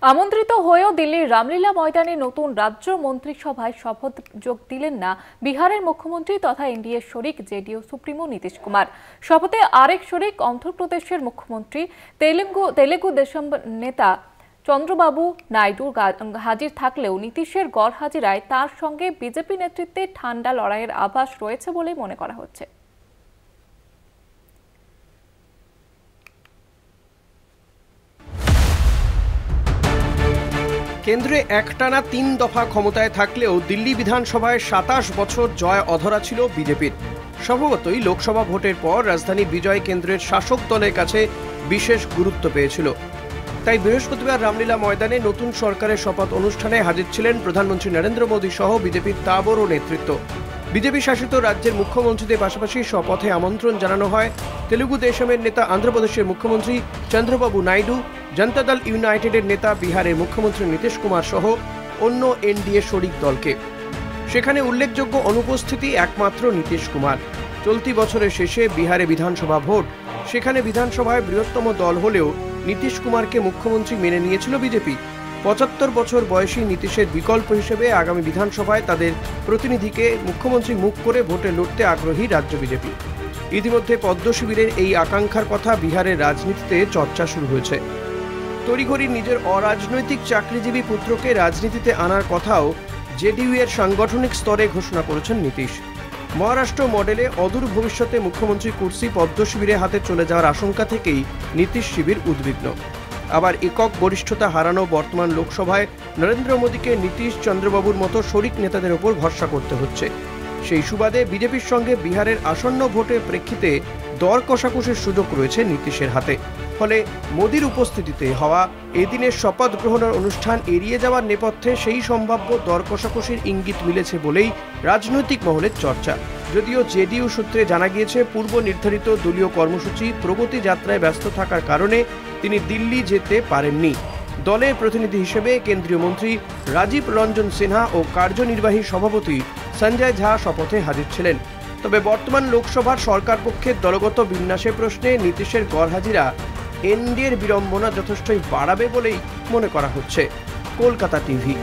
আমন্ত্রিত হয়েও দিল্লির রামলীলা ময়দানে নতুন রাজ্য মন্ত্রিসভায় শপথ যোগ দিলেন না বিহারের মুখ্যমন্ত্রী তথা এনডিএ শরিক জেডিইউ সুপ্রিমো নীতিশ কুমার। শপথে আরেক শরিক অন্ধ্রপ্রদেশের মুখ্যমন্ত্রী তেলেগু দেশম নেতা চন্দ্রবাবু নাইডু হাজির থাকলেও নীতিশের গড়হাজিরায় তার সঙ্গে বিজেপি নেতৃত্বে ঠান্ডা লড়াইয়ের আভাস রয়েছে বলে মনে করা হচ্ছে। কেন্দ্রে একটানা ৩ দফা ক্ষমতায় থাকলেও দিল্লি বিধানসভায় ২৭ বছর জয় অধরা ছিল বিজেপির। স্বভাবতই লোকসভা ভোটের পর রাজধানীর বিজয় কেন্দ্রের শাসক দলের কাছে বিশেষ গুরুত্ব পেয়েছিল। তাই বৃহস্পতিবার রামলীলা ময়দানে নতুন সরকারের শপথ অনুষ্ঠানে হাজির ছিলেন প্রধানমন্ত্রী নরেন্দ্র মোদী সহ বিজেপির তাবড় নেতৃত্ব। বিজেপি শাসিত রাজ্যের মুখ্যমন্ত্রীদের পাশাপাশি শপথে আমন্ত্রণ জানানো হয় তেলুগু দেশমের নেতা অন্ধ্রপ্রদেশের মুখ্যমন্ত্রী চন্দ্রবাবু নাইডু, জনতা দল ইউনাইটেডের নেতা বিহারের মুখ্যমন্ত্রী নীতিশ কুমার সহ অন্য এনডিএ শরিক দলকে। সেখানে উল্লেখযোগ্য অনুপস্থিতি একমাত্র নীতিশ কুমার। চলতি বছরের শেষে বিহারে বিধানসভা ভোট, সেখানে বিধানসভায় বৃহত্তম দল হলেও নীতিশ কুমারকে মুখ্যমন্ত্রী মেনে নিয়েছিল বিজেপি। ৭৫ বছর বয়সী নীতিশের বিকল্প হিসেবে আগামী বিধানসভায় তাদের প্রতিনিধিকে মুখ্যমন্ত্রী মুখ করে ভোটে লড়তে আগ্রহী রাজ্য বিজেপি। ইতিমধ্যে পদ্ম শিবিরের এই আকাঙ্ক্ষার কথা বিহারের রাজনীতিতে চর্চা শুরু হয়েছে। তড়িঘড়ি নিজের অরাজনৈতিক চাকরিজীবী পুত্রকে রাজনীতিতে আনার কথাও জেডিইউ এর সাংগঠনিক স্তরে ঘোষণা করেছেন নীতিশ। মহারাষ্ট্র মডেলে অদূর ভবিষ্যতে মুখ্যমন্ত্রী কুর্সি পদ্ম শিবিরের হাতে চলে যাওয়ার আশঙ্কা থেকেই নীতিশ শিবির উদ্বিগ্ন। আবার একক বরিষ্ঠতা হারানো বর্তমান লোকসভায় নরেন্দ্র মোদীকে নীতিশ চন্দ্রবাবুর মতো শরিক নেতাদের ওপর ভরসা করতে হচ্ছে। সেই সুবাদে বিজেপির সঙ্গে বিহারের আসন্ন ভোটের প্রেক্ষিতে দর কষাকষির সুযোগ রয়েছে নীতিশের হাতে। ফলে মোদীর উপস্থিতিতে হওয়া এদিনের শপথ গ্রহণের অনুষ্ঠান এড়িয়ে যাওয়ার নেপথ্যে সেই সম্ভাব্য দর কষাকষির ইঙ্গিত মিলেছে বলেই রাজনৈতিক মহলের চর্চা। যদিও জেডিইউ সূত্রে জানা গিয়েছে পূর্ব নির্ধারিত দলীয় কর্মসূচি প্রগতি যাত্রায় ব্যস্ত থাকার কারণে তিনি দিল্লি যেতে পারেননি। দলের প্রতিনিধি হিসেবে কেন্দ্রীয় মন্ত্রী রাজীব রঞ্জন সিনহা ও কার্যনির্বাহী সভাপতি সঞ্জয় ঝা শপথে হাজির ছিলেন। তবে বর্তমান লোকসভার সরকার পক্ষের দলগত বিন্যাসের প্রশ্নে নীতিশের গড়হাজিরা এনডিএর বিড়ম্বনা যথেষ্টই বাড়াবে বলেই মনে করা হচ্ছে। কলকাতা টিভি।